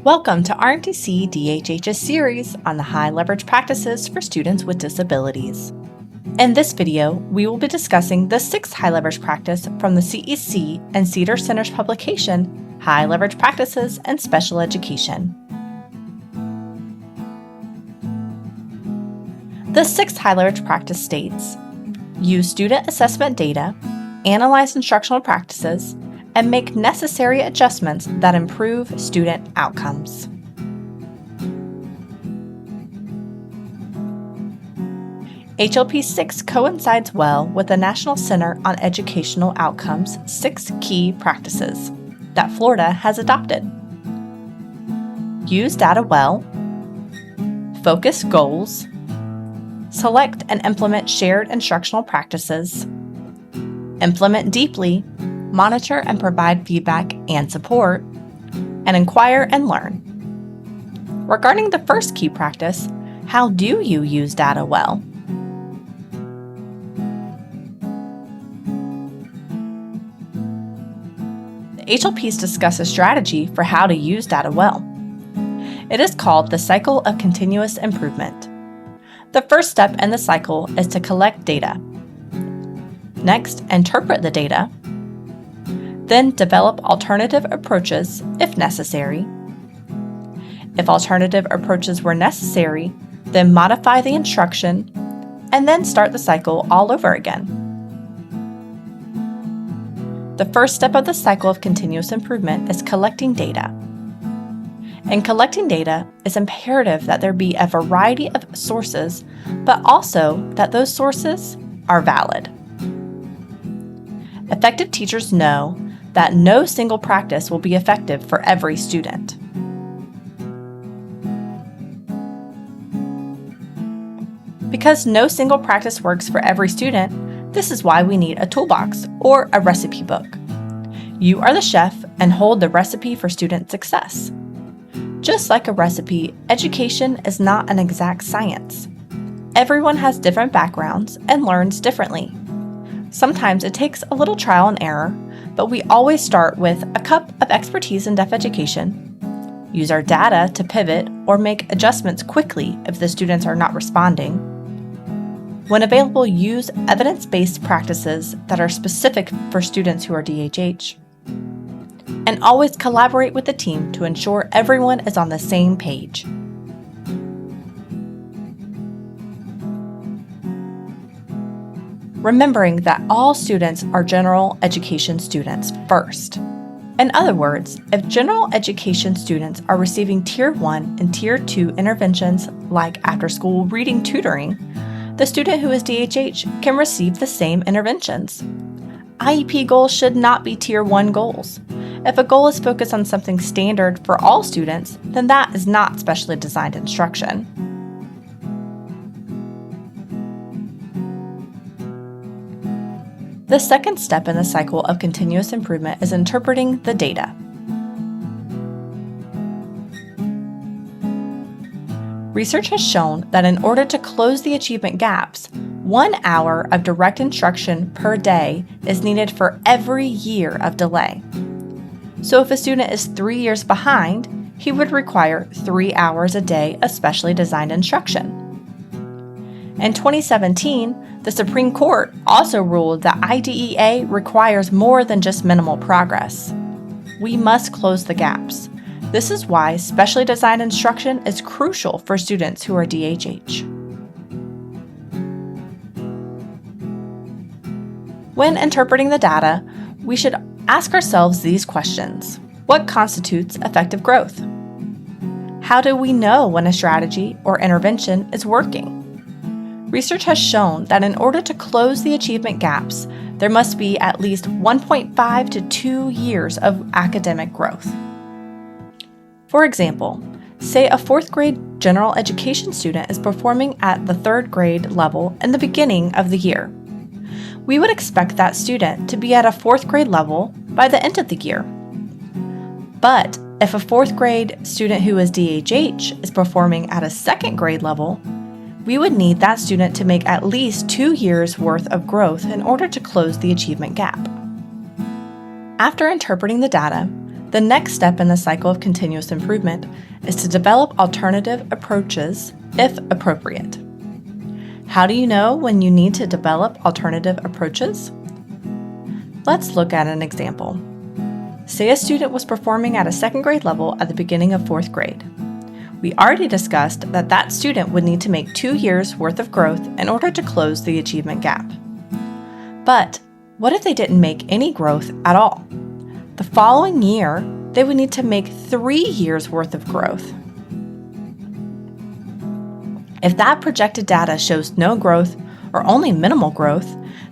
Welcome to RMTC-DHH's series on the high leverage practices for students with disabilities. In this video, we will be discussing the sixth high leverage practice from the CEC and CEEDAR Center's publication, High Leverage Practices in Special Education. The sixth high leverage practice states, use student assessment data, analyze instructional practices, and make necessary adjustments that improve student outcomes. HLP6 coincides well with the National Center on Educational Outcomes' 6 key practices that Florida has adopted. Use data well, focus goals, select and implement shared instructional practices, implement deeply, monitor and provide feedback and support, and inquire and learn. Regarding the first key practice, how do you use data well? The HLPs discuss a strategy for how to use data well. It is called the cycle of continuous improvement. The first step in the cycle is to collect data. Next, interpret the data. Then develop alternative approaches if necessary. If alternative approaches were necessary, then modify the instruction, and then start the cycle all over again. The first step of the cycle of continuous improvement is collecting data. In collecting data, it's imperative that there be a variety of sources, but also that those sources are valid. Effective teachers know that no single practice will be effective for every student. Because no single practice works for every student, this is why we need a toolbox or a recipe book. You are the chef and hold the recipe for student success. Just like a recipe, education is not an exact science. Everyone has different backgrounds and learns differently. Sometimes it takes a little trial and error, but we always start with a cup of expertise in deaf education, use our data to pivot or make adjustments quickly if the students are not responding. When available, use evidence-based practices that are specific for students who are DHH. And always collaborate with the team to ensure everyone is on the same page. Remembering that all students are general education students first. In other words, if general education students are receiving Tier 1 and Tier 2 interventions like after-school reading tutoring, the student who is DHH can receive the same interventions. IEP goals should not be Tier 1 goals. If a goal is focused on something standard for all students, then that is not specially designed instruction. The second step in the cycle of continuous improvement is interpreting the data. Research has shown that in order to close the achievement gaps, 1 hour of direct instruction per day is needed for every year of delay. So if a student is 3 years behind, he would require 3 hours a day of specially designed instruction. In 2017, the Supreme Court also ruled that IDEA requires more than just minimal progress. We must close the gaps. This is why specially designed instruction is crucial for students who are DHH. When interpreting the data, we should ask ourselves these questions. What constitutes effective growth? How do we know when a strategy or intervention is working? Research has shown that in order to close the achievement gaps, there must be at least 1.5 to 2 years of academic growth. For example, say a 4th grade general education student is performing at the 3rd grade level in the beginning of the year. We would expect that student to be at a 4th grade level by the end of the year. But if a 4th grade student who is DHH is performing at a 2nd grade level, we would need that student to make at least 2 years' worth of growth in order to close the achievement gap. After interpreting the data, The next step in the cycle of continuous improvement is to develop alternative approaches if appropriate. How do you know when you need to develop alternative approaches? Let's look at an example. Say a student was performing at a second grade level at the beginning of fourth grade. We already discussed that that student would need to make 2 years worth of growth in order to close the achievement gap. But what if they didn't make any growth at all? The following year, they would need to make 3 years worth of growth. If that projected data shows no growth or only minimal growth,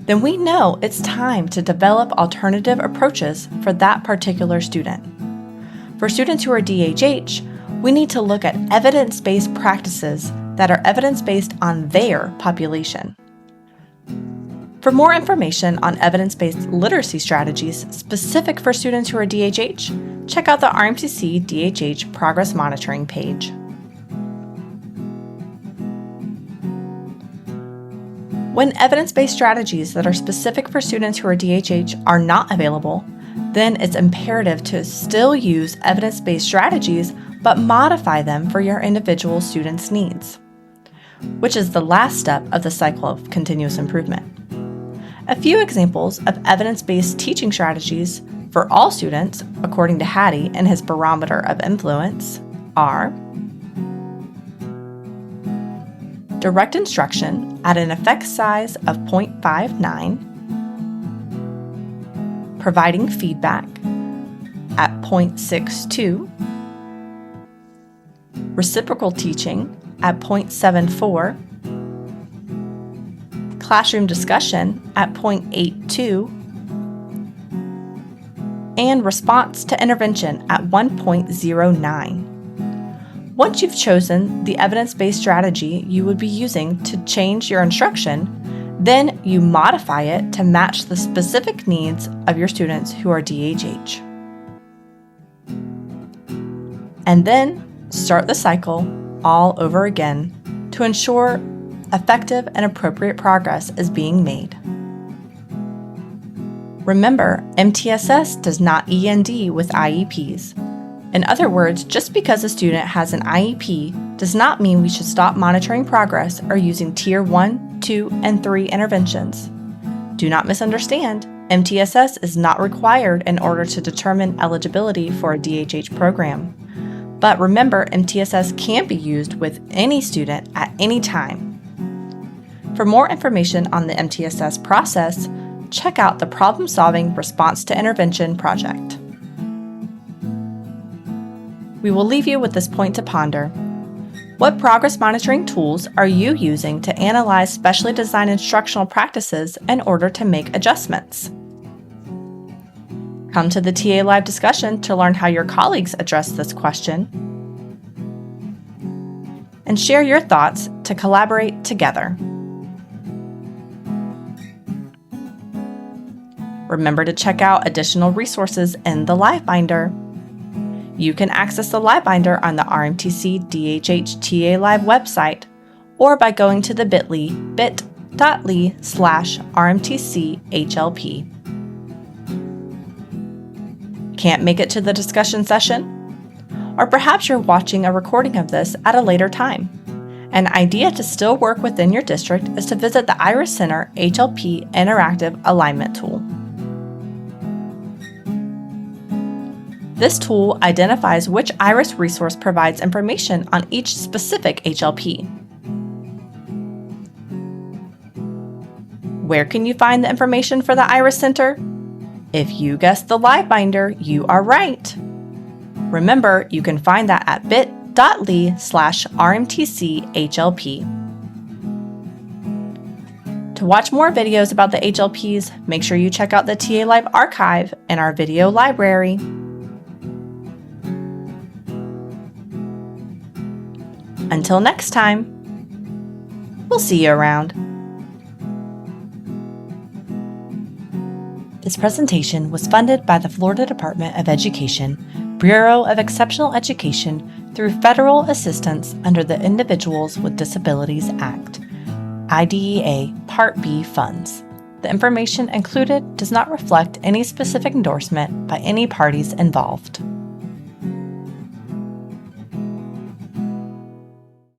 then we know it's time to develop alternative approaches for that particular student. For students who are DHH, we need to look at evidence-based practices that are evidence-based on their population. For more information on evidence-based literacy strategies specific for students who are DHH, check out the RMTC-DHH Progress Monitoring page. When evidence-based strategies that are specific for students who are DHH are not available, then it's imperative to still use evidence-based strategies but modify them for your individual student's needs, which is the last step of the cycle of continuous improvement. A few examples of evidence-based teaching strategies for all students, according to Hattie and his barometer of influence, are direct instruction at an effect size of 0.59, providing feedback at 0.62, reciprocal teaching at 0.74, classroom discussion at 0.82, and response to intervention at 1.09. Once you've chosen the evidence-based strategy you would be using to change your instruction, then you modify it to match the specific needs of your students who are DHH. And then start the cycle all over again to ensure effective and appropriate progress is being made. Remember, MTSS does not END with IEPs. In other words, just because a student has an IEP does not mean we should stop monitoring progress or using Tier 1, 2, and 3 interventions. Do not misunderstand, MTSS is not required in order to determine eligibility for a DHH program. But remember, MTSS can be used with any student at any time. For more information on the MTSS process, check out the Problem-Solving Response to Intervention project. We will leave you with this point to ponder. What progress monitoring tools are you using to analyze specially designed instructional practices in order to make adjustments? Come to the TA Live discussion to learn how your colleagues address this question, and share your thoughts to collaborate together. Remember to check out additional resources in the Live Binder. You can access the Live Binder on the RMTC-DHH TA Live website or by going to the bit.ly/RMTC-HLP. Can't make it to the discussion session? Or perhaps you're watching a recording of this at a later time. An idea to still work within your district is to visit the Iris Center HLP Interactive Alignment Tool. This tool identifies which IRIS resource provides information on each specific HLP. Where can you find the information for the IRIS Center? If you guessed the Live Binder, you are right. Remember, you can find that at bit.ly/RMTC-HLP. To watch more videos about the HLPs, make sure you check out the TA Live archive in our video library. Until next time, we'll see you around. This presentation was funded by the Florida Department of Education, Bureau of Exceptional Education through federal assistance under the Individuals with Disabilities Act, IDEA Part B funds. The information included does not reflect any specific endorsement by any parties involved.